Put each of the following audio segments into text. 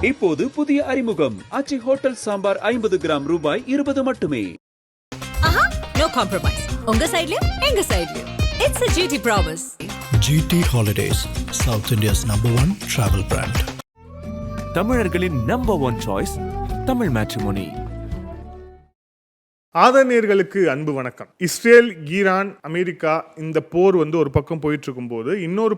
இப்போது புதிய அறிமுகம் ஆச்சி ஹோட்டல் சாம்பார் 50 கிராம் ரூபாய் 20 மட்டுமே. No compromise. உங்க சைடுலயும் எங்க சைடுலயும். It's a GT promise. GT Holidays, South India's #1 travel brand. தமிழர்களின் #1 சாய்ஸ் தமிழ் மேட்ரிமோனி. ஆதரணியர்களுக்கு அன்பு வணக்கம். இஸ்ரேல், ஈரான், அமெரிக்கா இந்த போர் ஒரு பக்கம் போயிட்டு இருக்கும் போது இன்னொரு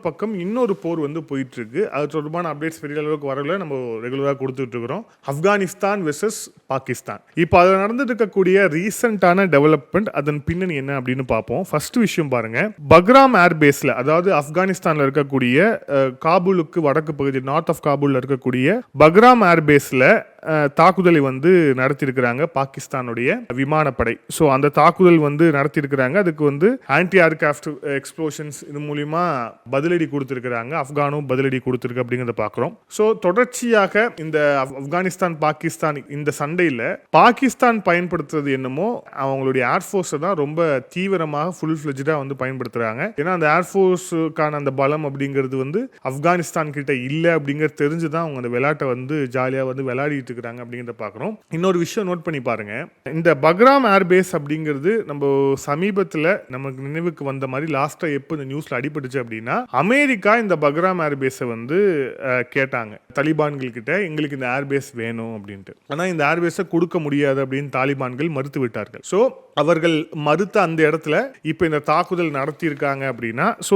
போர் போயிட்டு இருக்கு. அது தொடர்பான அப்டேட்ஸ் பெரிய அளவுக்கு வரல, நம்ம ரெகுலராக கொடுத்துட்டு இருக்கிறோம். ஆப்கானிஸ்தான் வெர்சஸ் பாகிஸ்தான். இப்போ அதில் நடந்துட்டு இருக்கக்கூடிய ரீசெண்டான டெவலப்மெண்ட், அதன் பின்னணி என்ன அப்படின்னு பார்ப்போம். ஃபர்ஸ்ட் விஷயம் பாருங்க, பக்ராம் ஏர்பேஸ்ல, அதாவது ஆப்கானிஸ்தான்ல இருக்கக்கூடிய காபூலுக்கு வடக்கு பகுதி, நார்த் ஆஃப் காபூல்ல இருக்கக்கூடிய பக்ராம் ஏர்பேஸ்ல தாக்குதலை நடத்தியிருக்கிறாங்க பாகிஸ்தானுடைய விமானப்படை. ஸோ அந்த தாக்குதல் நடத்தியிருக்கிறாங்க. அதுக்கு ஆன்டி ஏர்கிராஃப்ட் எக்ஸ்ப்ளோஷன்ஸ் இது மூலியமா பதிலடி கொடுத்திருக்கிறாங்க. ஆப்கானும் பதிலடி கொடுத்திருக்கு அப்படிங்கிறத பார்க்குறோம். ஸோ தொடர்ச்சியாக இந்த ஆப்கானிஸ்தான் பாகிஸ்தான் இந்த சண்டையில் பாகிஸ்தான் பயன்படுத்துறது என்னமோ அவங்களுடைய ஏர்ஃபோர்ஸை தான் ரொம்ப தீவிரமாக ஃபுல் ஃபிளெஜ்டாக பயன்படுத்துறாங்க. ஏன்னா அந்த ஏர்ஃபோர்ஸுக்கான அந்த பலம் அப்படிங்கிறது ஆப்கானிஸ்தான் கிட்ட இல்லை அப்படிங்கிறது தெரிஞ்சுதான் அவங்க அந்த விளையாட்டை ஜாலியாக விளையாடிட்டு இருக்கிறாங்க அப்படிங்கிறத பார்க்குறோம். இன்னொரு விஷயம் நோட் பண்ணி பாருங்க, இந்த பக்ராம் ஏர்பேஸ் அப்படிங்கிறது நம்ம சமீபத்தில் நமக்கு நினைவுக்கு வந்த மாதிரி லாஸ்டா எப்போ இந்த நியூஸ்ல அடிபட்டுச்சு அப்படின்னா, அமெரிக்கா இந்த பக்ராம் ஏர்பேஸை கேட்டாங்க தாலிபான்கள் கிட்ட, எங்களுக்கு இந்த ஏர்பேஸ் வேணும் அப்படின்ட்டு. ஆனால் இந்த ஏர்பேஸை கொடுக்க முடியாது அப்படின்னு தாலிபான்கள் மறுத்து விட்டார்கள். ஸோ அவர்கள் மறுத்த அந்த இடத்துல இப்போ இந்த தாக்குதல் நடத்தியிருக்காங்க அப்படின்னா, ஸோ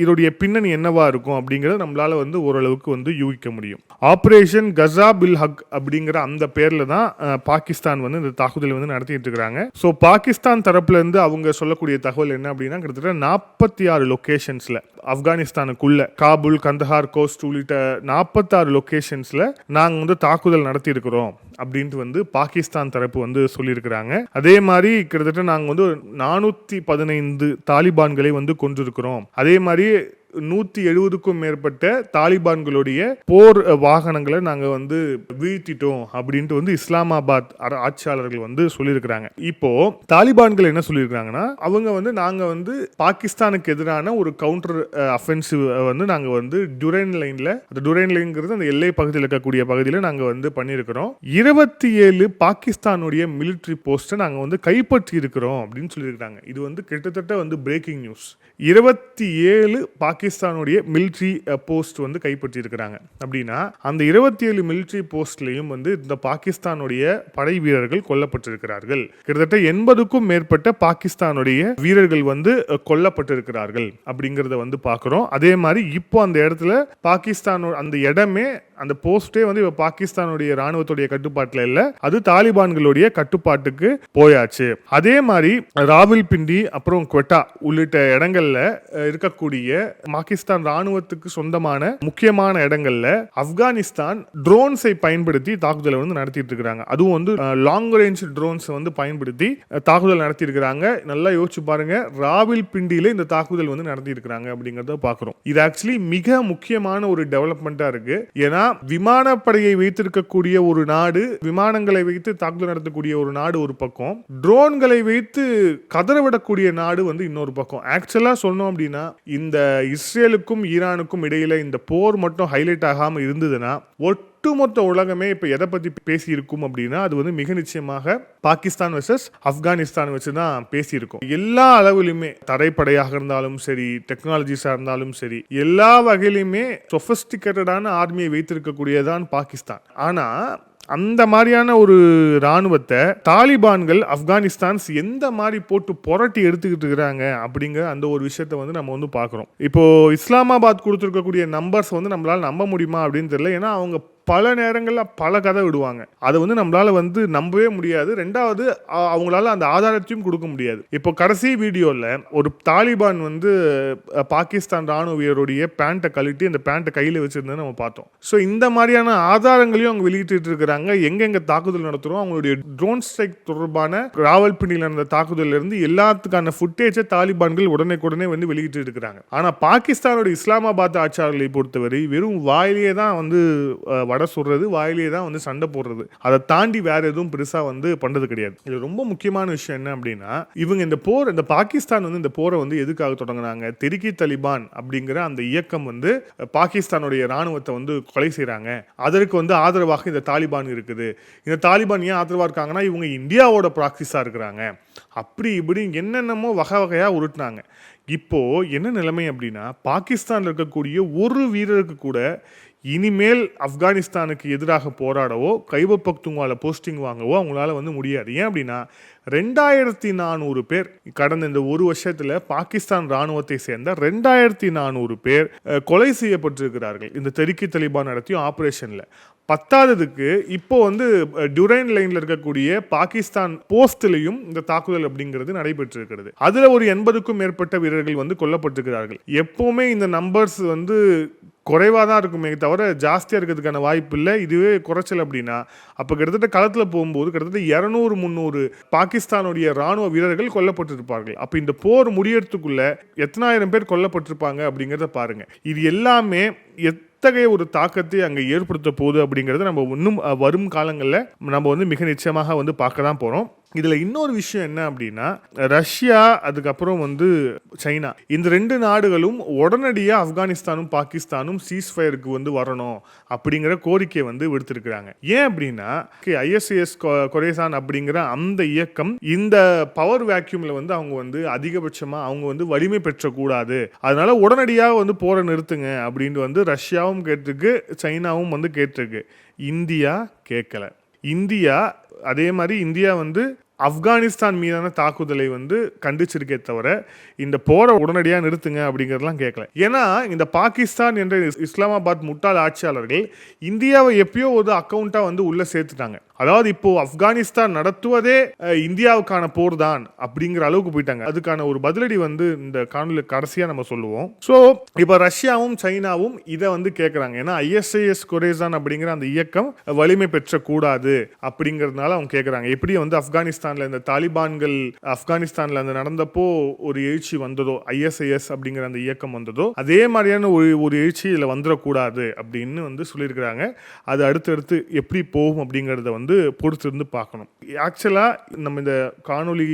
இதோடைய பின்னணி என்னவா இருக்கும் அப்படிங்கிறத நம்மளால ஓரளவுக்கு யூகிக்க முடியும். ஆபரேஷன் கசா பில் ஹக் அப்படிங்கிற அந்த பேர்ல தான் பாகிஸ்தான் இந்த தாக்குதல் நடத்திட்டு இருக்காங்க. ஸோ பாகிஸ்தான் தரப்புல இருந்து அவங்க சொல்லக்கூடிய தகவல் என்ன அப்படின்னா, கிட்டத்தட்ட 46 லொகேஷன்ஸ்ல ஆப்கானிஸ்தானுக்குள்ள காபூல், கந்தஹார், கோஸ்ட் உள்ளிட்ட 46 லொகேஷன்ஸ்ல நாங்க தாக்குதல் நடத்தி இருக்கிறோம் அப்படின்ட்டு பாகிஸ்தான் தரப்பு சொல்லியிருக்கிறாங்க. அதே மாதிரி கிட்டத்தட்ட நாங்க 415 தாலிபான்களை கொண்டிருக்கிறோம். அதே மாதிரி 170க்கும் மேற்பட்ட தாலிபான்களுடைய போர் வாகனங்களை நாங்க வீழ்த்திட்டோம் அப்படின்ட்டு இஸ்லாமாபாத் ஆட்சியாளர்கள் சொல்லியிருக்கிறாங்க. இப்போ தாலிபான்கள் என்ன சொல்லியிருக்காங்கன்னா, அவங்க நாங்க பாகிஸ்தானுக்கு எதிரான ஒரு கவுண்டர் அஃபென்சிவ் நாங்க டுரைன் லைன்ல, அந்த டுரைன் லைன்ங்கிறது அந்த எல்லை பகுதியில் இருக்கக்கூடிய பகுதியில் நாங்க பண்ணியிருக்கிறோம். 27 பாகிஸ்தானுடைய மிலிட்டரி போஸ்ட்டை நாங்க கைப்பற்றி இருக்கிறோம் அப்படின்னு சொல்லியிருக்காங்க. இது கிட்டத்தட்ட பிரேக்கிங் நியூஸ். 27 பாகிஸ்தானுடைய மிலிட்ரி போஸ்ட் கைப்பற்றி இருக்கிறாங்க அப்படின்னா, அந்த 27 மிலிட்ரி போஸ்ட்லையும் இந்த பாகிஸ்தானுடைய படை வீரர்கள் கொல்லப்பட்டிருக்கிறார்கள். கிட்டத்தட்ட 80க்கும் மேற்பட்ட பாகிஸ்தானுடைய வீரர்கள் கொல்லப்பட்டிருக்கிறார்கள் அப்படிங்கிறத பார்க்கிறோம். அதே மாதிரி இப்போ அந்த இடத்துல பாகிஸ்தான் அந்த இடமே, அந்த போஸ்டே பாகிஸ்தானுடைய ராணுவத்துடைய கட்டுப்பாட்டில் இல்ல, அது தாலிபான்களுடைய கட்டுப்பாட்டுக்கு போயாச்சு. அதே மாதிரி ராவல்பிண்டி அப்புறம் குவெட்டா உள்ளிட்ட இடங்கள்ல இருக்கக்கூடிய பாகிஸ்தான் ராணுவத்துக்கு சொந்தமான முக்கியமான இடங்கள்ல ஆப்கானிஸ்தான் ட்ரோன்ஸை பயன்படுத்தி தாக்குதலை நடத்திட்டு இருக்காங்க. அதுவும் லாங் ரேஞ்ச் ட்ரோன்ஸ் பயன்படுத்தி தாக்குதல் நடத்தி இருக்கிறாங்க. நல்லா யோசிச்சு பாருங்க, ராவல்பிண்டியில இந்த தாக்குதல் நடத்தி இருக்கிறாங்க அப்படிங்கறத பாக்குறோம். இது ஆக்சுவலி மிக முக்கியமான ஒரு டெவலப்மெண்டா இருக்கு. ஏன்னா விமானப்படையை வைத்திருக்கக்கூடிய ஒரு நாடு, விமானங்களை வைத்து தாக்குதல் நடத்தக்கூடிய ஒரு நாடு ஒரு பக்கம், ட்ரோன்களை வைத்து கதறவிடக்கூடிய நாடு இன்னொரு பக்கம். ஆக்சுவலா சொன்னோம் அப்படின்னா, இந்த இஸ்ரேலுக்கும் ஈரானுக்கும் இடையில இந்த போர் மட்டும் ஹைலைட் ஆகாம இருந்ததுன்னா, ஒட்டுமொத்த உலகமே இப்ப எதை பத்தி பேசி இருக்கும் அப்படின்னா, அது மிக நிச்சயமாக பாகிஸ்தான் வெர்சஸ் ஆப்கானிஸ்தான் வச்சுதான் பேசி இருக்கும். எல்லா அளவிலுமே, தரைப்படையாக இருந்தாலும் சரி, டெக்னாலஜிஸா இருந்தாலும் சரி, எல்லா வகையிலுமே சொபிஸ்டிகேட்டடான ஆர்மியை வைத்திருக்கக்கூடியதான் பாகிஸ்தான். ஆனா அந்த மாதிரியான ஒரு ராணுவத்தை தாலிபான்கள் ஆப்கானிஸ்தான் எந்த மாதிரி போட்டு புரட்டி எடுத்துக்கிட்டு இருக்கிறாங்க அப்படிங்கிற அந்த ஒரு விஷயத்த நம்ம பார்க்குறோம். இப்போ இஸ்லாமாபாத் கொடுத்துருக்கக்கூடிய நம்பர்ஸ் நம்மளால நம்ப முடியுமா அப்படின்னு தெரியல. ஏன்னா அவங்க பல நேரங்களில் பல கதை விடுவாங்க. அதை நம்மளால நம்பவே முடியாது. ரெண்டாவது, அவங்களால அந்த ஆதாரத்தையும் கொடுக்க முடியாது. இப்போ கடைசி வீடியோவில் ஒரு தாலிபான் பாகிஸ்தான் ராணுவ வீரருடைய பேண்ட்டை கழட்டி அந்த பேண்ட்டை கையில் வச்சிருந்ததை நம்ம பார்த்தோம். ஸோ இந்த மாதிரியான ஆதாரங்களையும் அவங்க வெளியிட்டு இருக்கிறாங்க. எங்கெங்க தாக்குதல் நடத்துகிறோம், அவங்களுடைய ட்ரோன் ஸ்ட்ரைக் தொடர்பான ராவல்பிண்டியில் நடந்த தாக்குதல் இருந்து எல்லாத்துக்கான ஃபுட்டேஜை தாலிபான்கள் உடனே வெளியிட்டு இருக்கிறாங்க. ஆனால் பாகிஸ்தானோட இஸ்லாமாபாத் ஆட்சியாளர்களை பொறுத்தவரை வெறும் வாயிலேயே தான் வடை சுடுறது, வாயிலேயே தான் வந்து சண்டை போடுறது. அதை தாண்டி வேற எதுவும் பெருசா வந்து பண்றது கிடையாது. இது ரொம்ப முக்கியமான விஷயம் என்ன அப்படின்னா, இவங்க இந்த பாகிஸ்தான் வந்து இந்த போரை வந்து எதுக்காக தொடங்கினாங்க? தெரிக்கி தலிபான் அப்படிங்கிற அந்த இயக்கம் வந்து பாகிஸ்தானுடைய ராணுவத்தை வந்து கொலை செய்யறாங்க, அதற்கு வந்து ஆதரவாக இந்த தாலிபான் இருக்குது. இந்த தாலிபான் ஏன் ஆதரவா இருக்காங்கன்னா, இவங்க இந்தியாவோட ப்ராக்சிஸா இருக்கிறாங்க, அப்படி இப்படி என்னென்னமோ வகை வகையா உருட்டுனாங்க. இப்போ என்ன நிலைமை அப்படின்னா, பாகிஸ்தான்ல இருக்கக்கூடிய ஒரு வீரருக்கு கூட இனிமேல் ஆப்கானிஸ்தானுக்கு எதிராக போராடவோ கைபர் பக்துங்வால போஸ்டிங் வாங்கவோ அவங்களால வந்து முடியாது. ஏன் அப்படின்னா 2400 பேர் கடந்த இந்த ஒரு வருஷத்துல பாகிஸ்தான் ராணுவத்தை சேர்ந்த 2400 பேர் கொலை செய்யப்பட்டிருக்கிறார்கள் இந்த தெரிக்கி தலிபான் நடத்திய ஆபரேஷன்ல. பத்தாததுக்கு இப்போ வந்து டுரைன் லைன்ல இருக்கக்கூடிய பாகிஸ்தான் போஸ்ட்லயும் இந்த தாக்குதல் அப்படிங்கிறது நடைபெற்று இருக்கிறது. அதுல ஒரு 80க்கும் மேற்பட்ட வீரர்கள் வந்து கொல்லப்பட்டிருக்கிறார்கள். எப்பவுமே இந்த நம்பர்ஸ் வந்து குறைவாக தான் இருக்குமே தவிர ஜாஸ்தியாக இருக்கிறதுக்கான வாய்ப்பு இல்லை. இதுவே குறைச்சல் அப்படின்னா அப்போ கிட்டத்தட்ட களத்தில் போகும்போது கிட்டத்தட்ட 200-300 பாகிஸ்தானுடைய ராணுவ வீரர்கள் கொல்லப்பட்டிருப்பார்கள். அப்போ இந்த போர் முடியறதுக்குள்ள எத்தனாயிரம் பேர் கொல்லப்பட்டிருப்பாங்க அப்படிங்கிறத பாருங்க. இது எல்லாமே எத்தகைய ஒரு தாக்கத்தை அங்கே ஏற்படுத்த போகுது அப்படிங்கிறத நம்ம இன்னும் வரும் காலங்களில் நம்ம வந்து மிக நிச்சயமாக வந்து பார்க்க தான் போகிறோம். இதில் இன்னொரு விஷயம் என்ன அப்படின்னா, ரஷ்யா அதுக்கப்புறம் வந்து சைனா, இந்த 2 நாடுகளும் உடனடியாக ஆப்கானிஸ்தானும் பாகிஸ்தானும் சீஸ்ஃபயருக்கு வந்து வரணும் அப்படிங்கிற கோரிக்கையை வந்து விடுத்திருக்கிறாங்க. ஏன் அப்படின்னா ISIS கொரேசான் அப்படிங்கிற அந்த இயக்கம் இந்த பவர் வேக்யூமில் வந்து அவங்க வந்து அதிகபட்சமாக அவங்க வந்து வலிமை பெற்றக்கூடாது, அதனால உடனடியாக வந்து போரை நிறுத்துங்க அப்படின்னு வந்து ரஷ்யாவும் கேட்டிருக்கு, சைனாவும் வந்து கேட்டிருக்கு. இந்தியா கேட்கல. அதே மாதிரி இந்தியா வந்து ஆப்கானிஸ்தான் மீதான தாக்குதலை வந்து கண்டிச்சிருக்கே தவிர இந்த போரை உடனடியாக நிறுத்துங்க அப்படிங்கிறதெல்லாம் கேட்கல. ஏன்னா இந்த பாகிஸ்தான் என்ற இஸ்லாமாபாத் முட்டாள் ஆட்சியாளர்கள் இந்தியாவை எப்பயோ ஒரு அக்கௌண்ட்டாக வந்து உள்ளே சேர்த்துட்டாங்க. அதாவது இப்போ ஆப்கானிஸ்தான் நடத்துவதே இந்தியாவுக்கான போர் தான் அப்படிங்கிற அளவுக்கு போயிட்டாங்க. அதுக்கான ஒரு பதிலடி வந்து இந்த காணொலி கடைசியாக நம்ம சொல்லுவோம். ஸோ இப்போ ரஷ்யாவும் சைனாவும் இதை வந்து கேட்குறாங்க. ஏன்னா ISIS கொரேசான் அப்படிங்கிற அந்த இயக்கம் வலிமை பெற்றக்கூடாது அப்படிங்கிறதுனால அவங்க கேட்குறாங்க. எப்படி வந்து ஆப்கானிஸ்தானில் இந்த தாலிபான்கள் ஆப்கானிஸ்தானில் அந்த நடந்தப்போ ஒரு எழுச்சி வந்ததோ, ISIS அப்படிங்கிற அந்த இயக்கம் வந்ததோ, அதே மாதிரியான ஒரு எழுச்சி இதில் வந்துடக்கூடாது அப்படின்னு வந்து சொல்லியிருக்கிறாங்க. அது அடுத்தடுத்து எப்படி போகும் அப்படிங்கிறத வந்து பொறுத்திருந்து பார்க்கணும். ஆக்சுவலாக நம்ம இந்த காணொலி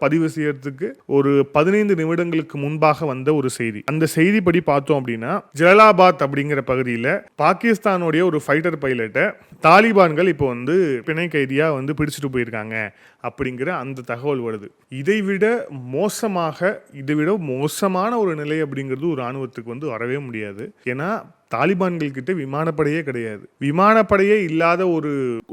பதிவு செய்யறதுக்கு ஒரு 15 நிமிடங்களுக்கு முன்பாக வந்த ஒரு செய்தி, அந்த செய்தி படி பார்த்தோம் அப்படின்னா ஜலாலாபாத் அப்படிங்கிற பகுதியில் பாகிஸ்தானுடைய ஒரு ஃபைட்டர் பைலட்டை தாலிபான்கள் இப்போ வந்து பிணை கைதியா வந்து பிடிச்சிட்டு போயிருக்காங்க அப்படிங்கிற அந்த தகவல் வருது. இதைவிட மோசமான ஒரு நிலை அப்படிங்கிறது ஒரு ராணுவத்துக்கு வந்து வரவே முடியாது. ஏன்னா தாலிபான்கள் கிட்ட விமானப்படையே கிடையாது. விமானப்படையே இல்லாத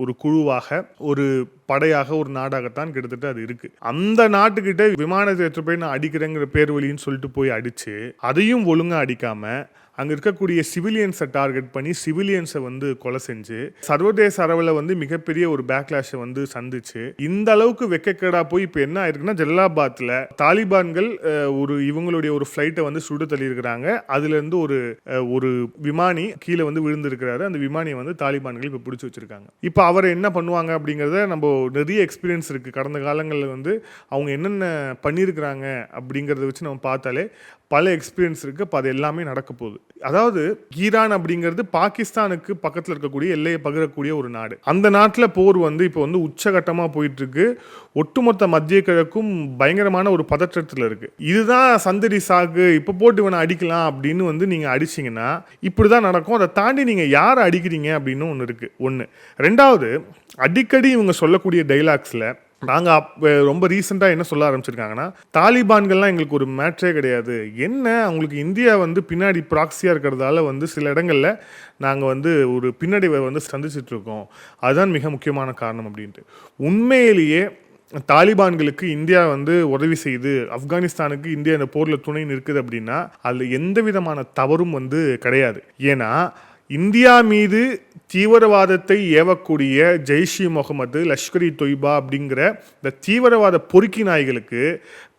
ஒரு குழுவாக, ஒரு படையாக, ஒரு நாடாகத்தான் கிட்டத்தட்ட அது இருக்கு. அந்த நாட்டுக்கிட்ட விமானத்தை எடுத்து போய் நான் அடிக்கிறேங்கிற பேர் வழின்னு சொல்லிட்டு போய் அடிச்சு, அதையும் ஒழுங்கா அடிக்காம அங்கே இருக்கக்கூடிய சிவிலியன்ஸை டார்கெட் பண்ணி சிவிலியன்ஸை வந்து கொலை செஞ்சு சர்வதேச அளவில் வந்து மிகப்பெரிய ஒரு பேக்லாஷை வந்து சந்திச்சு இந்த அளவுக்கு வெக்கக்கேடா போய் இப்போ என்ன ஆயிருக்குன்னா, ஜலாலாபாத்தில் தாலிபான்கள் இவங்களுடைய ஒரு ஃப்ளைட்டை வந்து சுடு தள்ளியிருக்கிறாங்க. அதுலேருந்து ஒரு விமானி கீழே வந்து விழுந்திருக்கிறாரு. அந்த விமானியை வந்து தாலிபான்கள் இப்போ பிடிச்சி வச்சிருக்காங்க. இப்போ அவரை என்ன பண்ணுவாங்க அப்படிங்கிறத நம்ம நிறைய எக்ஸ்பீரியன்ஸ் இருக்குது. கடந்த காலங்களில் வந்து அவங்க என்னென்ன பண்ணியிருக்கிறாங்க அப்படிங்கிறத வச்சு நம்ம பார்த்தாலே பல எக்ஸ்பீரியன்ஸ் இருக்குது. இப்போ அது எல்லாமே நடக்க போகுது. அதாவது ஈரான் அப்படிங்கிறது பாகிஸ்தானுக்கு பக்கத்தில் இருக்கக்கூடிய எல்லையை பகிரக்கூடிய ஒரு நாடு. அந்த நாட்டில் போர் வந்து இப்போ வந்து உச்சகட்டமாக போயிட்டு இருக்கு. ஒட்டுமொத்த மத்திய கிழக்கும் பயங்கரமான ஒரு பதற்றத்தில் இருக்கு. இதுதான் சந்தடி சாக்கு, இப்போ போட்டு இவனை அடிக்கலாம் அப்படின்னு வந்து நீங்கள் அடிச்சிங்கன்னா இப்படி தான் நடக்கும். அதை தாண்டி நீங்கள் யாரை அடிக்கிறீங்க அப்படின்னு ஒன்று இருக்குது. ஒன்று. ரெண்டாவது, அடிக்கடி இவங்க சொல்லக்கூடிய டைலாக்ஸில் நாங்கள் ரொம்ப ரீசெண்டாக என்ன சொல்ல ஆரம்பிச்சிருக்காங்கன்னா, தாலிபான்கள்லாம் எங்களுக்கு ஒரு மேட்ரே கிடையாது, என்ன அவங்களுக்கு இந்தியா வந்து பின்னாடி ப்ராக்சியாக இருக்கிறதால வந்து சில இடங்களில் நாங்கள் வந்து ஒரு பின்னடைவை வந்து சந்திச்சிட்ருக்கோம், அதுதான் மிக முக்கியமான காரணம் அப்படின்ட்டு. உண்மையிலேயே தாலிபான்களுக்கு இந்தியா வந்து உதவி செய்து ஆப்கானிஸ்தானுக்கு இந்தியா இந்த போரில் துணை நிற்குது அப்படின்னா அதில் எந்த விதமான தவறும் வந்து கிடையாது. ஏன்னா இந்தியா மீது தீவிரவாதத்தை ஏவக்கூடிய ஜெய்ஷ் இ முகமது, லஷ்கர் இ தொய்பா அப்படிங்கிற இந்த தீவிரவாத பொறுக்கி நாய்களுக்கு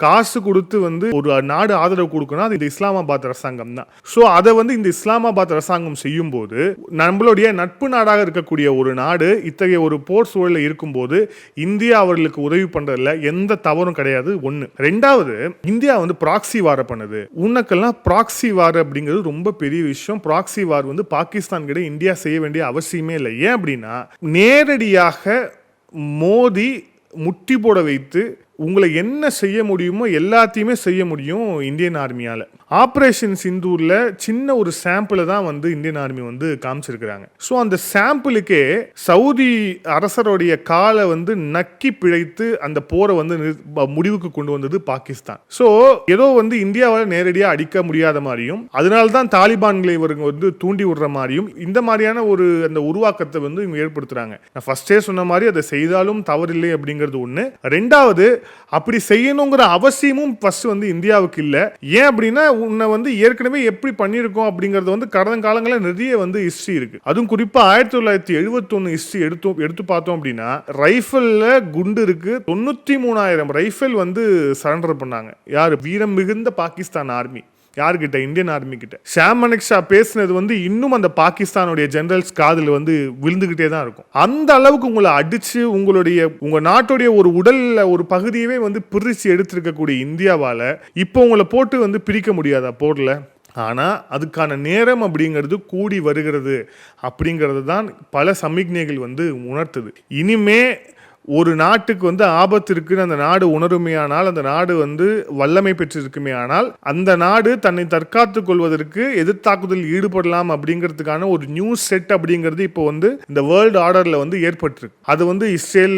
காசு கொடுத்து வந்து ஒரு நாடு ஆதரவு கொடுக்கணும், அது இந்த இஸ்லாமாபாத் அரசாங்கம் தான். ஸோ அதை வந்து இந்த இஸ்லாமாபாத் அரசாங்கம் செய்யும் போது நம்மளுடைய நட்பு நாடாக இருக்கக்கூடிய ஒரு நாடு இத்தகைய ஒரு போர் சூழலில் இருக்கும்போது இந்தியா அவர்களுக்கு உதவி பண்றதுல எந்த தவறும் கிடையாது. ஒன்று. ரெண்டாவது, இந்தியா வந்து ப்ராக்சி வார பண்ணுது. உனக்கெல்லாம் ப்ராக்சி வார் அப்படிங்கிறது ரொம்ப பெரிய விஷயம். ப்ராக்சி வார் வந்து பாகிஸ்தான் கிட்ட இந்தியா செய்ய வேண்டிய அவசியமே இல்லை. ஏன் அப்படின்னா நேரடியாக மோதி முட்டி போட வைத்து உங்களை என்ன செய்ய முடியுமோ எல்லாத்தையுமே செய்ய முடியும் இந்தியன் ஆர்மியால். ஆப்ரேஷன் சிந்தூரில் சின்ன ஒரு சாம்பிளை தான் வந்து இந்தியன் ஆர்மி வந்து காமிச்சிருக்கிறாங்க. ஸோ அந்த சாம்பிளுக்கே சவுதி அரசருடைய காலை வந்து நக்கி பிழைத்து அந்த போரை வந்து முடிவுக்கு கொண்டு வந்தது பாகிஸ்தான். ஸோ ஏதோ வந்து இந்தியாவால் நேரடியாக அடிக்க முடியாத மாதிரியும் அதனால்தான் தாலிபான்களை இவங்க வந்து தூண்டி விடுற மாதிரியும் இந்த மாதிரியான ஒரு அந்த உருவாக்கத்தை வந்து இவங்க ஏற்படுத்துறாங்க. நான் ஃபர்ஸ்டே சொன்ன மாதிரி அதை செய்தாலும் தவறில்லை அப்படிங்கிறது ஒன்று. ரெண்டாவது, அப்படி செய்யணுங்கிற அவசியமும் ஃபர்ஸ்ட் வந்து இந்தியாவுக்கு இல்லை. ஏன் அப்படின்னா உன்னை வந்து ஏற்கனவே எப்படி பண்ணியிருக்கோம் அப்படிங்கிறது வந்து கடந்த காலங்களில் நிறைய வந்து ஹிஸ்ட்ரி இருக்கு. அதுவும் குறிப்பா 1971 ஹிஸ்ட்ரி எடுத்து பார்த்தோம் அப்படின்னா ரைஃபிள்ல குண்டு இருக்கு. 93,000 ரைஃபிள் வந்து சரண்டர் பண்ணாங்க. யாரு? வீரம் மிகுந்த பாகிஸ்தான் ஆர்மி. யார்கிட்ட? இந்தியன் ஆர்மி கிட்ட. ஷாம் மலிக் ஷா பேசினது வந்து இன்னும் அந்த பாகிஸ்தானுடைய ஜெனரல்ஸ் காதில் வந்து விழுந்துகிட்டே தான் இருக்கும். அந்த அளவுக்கு உங்களை அடிச்சு உங்க நாட்டுடைய ஒரு உடல்ல ஒரு பகுதியவே வந்து பிரிச்சு எடுத்திருக்கக்கூடிய இந்தியாவால இப்போ உங்களை போட்டு வந்து பிரிக்க முடியாதா போர்ல? ஆனால் அதுக்கான நேரம் அப்படிங்கிறது கூடி வருகிறது அப்படிங்கிறது தான் பல சமிக்ஞைகள் வந்து உணர்த்துது. இனிமே ஒரு நாட்டுக்கு வந்து ஆபத்து இருக்குன்னு அந்த நாடு உணருமையானால், அந்த நாடு வந்து வல்லமை பெற்றிருக்குமே ஆனால் அந்த நாடு தன்னை தற்காத்துக் கொள்வதற்கு எதிர்த்தாக்குதல் ஈடுபடலாம் அப்படிங்கிறதுக்கான ஒரு நியூஸ் செட் அப்படிங்கிறது இப்போ வந்து இந்த வேர்ல்டு ஆர்டர்ல வந்து ஏற்பட்டிருக்கு. அது வந்து இஸ்ரேல்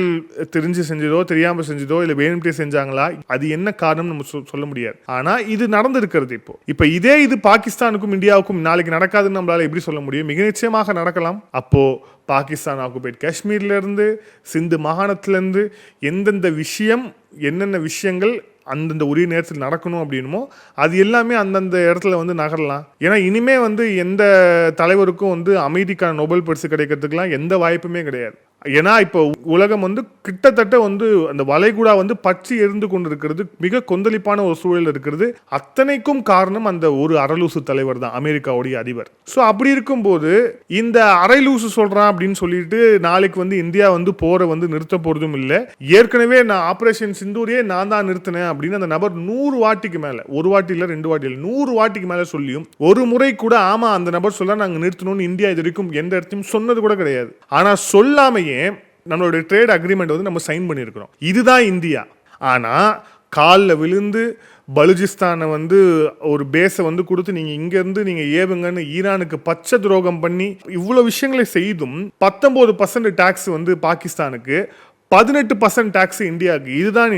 தெரிஞ்சு செஞ்சதோ தெரியாம செஞ்சதோ இல்லை வேணும்ட்டே செஞ்சாங்களா, அது என்ன காரணம் நம்ம சொல்ல முடியாது. ஆனா இது நடந்திருக்கிறது. இப்போ இதே இது பாகிஸ்தானுக்கும் இந்தியாவுக்கும் நாளைக்கு நடக்காதுன்னு நம்மளால எப்படி சொல்ல முடியும்? மிக நிச்சயமாக நடக்கலாம். அப்போ பாகிஸ்தான் ஆக்குபைட் காஷ்மீர்லேருந்து சிந்து மாகாணத்திலேருந்து எந்தெந்த விஷயம் என்னென்ன விஷயங்கள் அந்தந்த உரிய நேரத்தில் நடக்கணும் அப்படின்னுமோ அது எல்லாமே அந்தந்த இடத்துல வந்து நகரலாம். ஏன்னா இனிமே வந்து எந்த தலைவருக்கும் வந்து அமைதிக்கான நோபல் பரிசு கிடைக்கிறதுக்கெல்லாம் எந்த வாய்ப்புமே கிடையாது. ஏன்னா இப்போ உலகம் வந்து கிட்டத்தட்ட வந்து அந்த வளைகுடா வந்து பற்றி எரிந்து கொண்டு இருக்கிறது, மிக கொந்தளிப்பான ஒரு சூழல் இருக்கிறது. அத்தனைக்கும் காரணம் அந்த ஒரு அரலூசு தலைவர் தான், அமெரிக்காவுடைய அதிபர். ஸோ அப்படி இருக்கும்போது இந்த அரைலூசு சொல்றான் அப்படின்னு சொல்லிட்டு நாளைக்கு வந்து இந்தியா வந்து போரை வந்து நிறுத்த போறதும் இல்லை. ஏற்கனவே நான் ஆபரேஷன் சிந்தூரியே நான் தான் நிறுத்தினேன் அப்படின்னு அந்த நபர் 100 வாட்டிக்கு மேல, ஒரு வாட்டி இல்லை 2 வாட்டி இல்லை 100 வாட்டிக்கு மேல சொல்லியும் ஒரு முறை கூட ஆமா அந்த நபர் சொல்ல நாங்க நிறுத்தணும்னு இந்தியா இது வரைக்கும் எந்த இடத்தையும் சொன்னது கூட கிடையாது. ஆனா சொல்லாமையே நம்மளுடைய ட்ரேட் அக்ரிமெண்ட் வந்து நம்ம சைன் பண்ணியிருக்கிறோம். இதுதான் இந்தியா. ஆனா காலில் விழுந்து பலுஜிஸ்தானை வந்து ஒரு பேஸை வந்து கொடுத்து நீங்கள் இங்கேருந்து நீங்கள் ஏவுங்கன்னு ஈரானுக்கு பச்சை துரோகம் பண்ணி இவ்வளோ விஷயங்களை செய்தும் 19% டாக்ஸ் வந்து பாகிஸ்தானுக்கு, 18% டாக்ஸ் இந்தியாவுக்கு. இதுதான்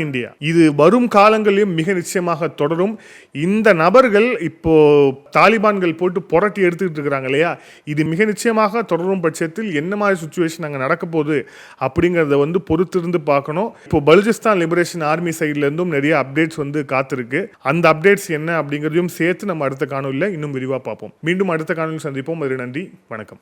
இந்தியா. இது வரும் காலங்களிலும் மிக நிச்சயமாக தொடரும். இந்த நபர்கள் இப்போ தாலிபான்கள் போட்டு புரட்டி எடுத்துக்கிட்டு இருக்கிறாங்க இல்லையா, இது மிக நிச்சயமாக தொடரும் பட்சத்தில் என்ன மாதிரி சுச்சுவேஷன் அங்கே நடக்க போகுது அப்படிங்கிறத வந்து பொறுத்திருந்து பார்க்கணும். இப்போ பலுஜிஸ்தான் லிபரேஷன் ஆர்மி சைட்ல இருந்தும் நிறைய அப்டேட்ஸ் வந்து காத்திருக்கு. அந்த அப்டேட்ஸ் என்ன அப்படிங்கிறதையும் சேர்த்து நம்ம அடுத்த காணொலியில் இன்னும் விரிவாக பார்ப்போம். மீண்டும் அடுத்த காணொலியில் சந்திப்போம். நன்றி, வணக்கம்.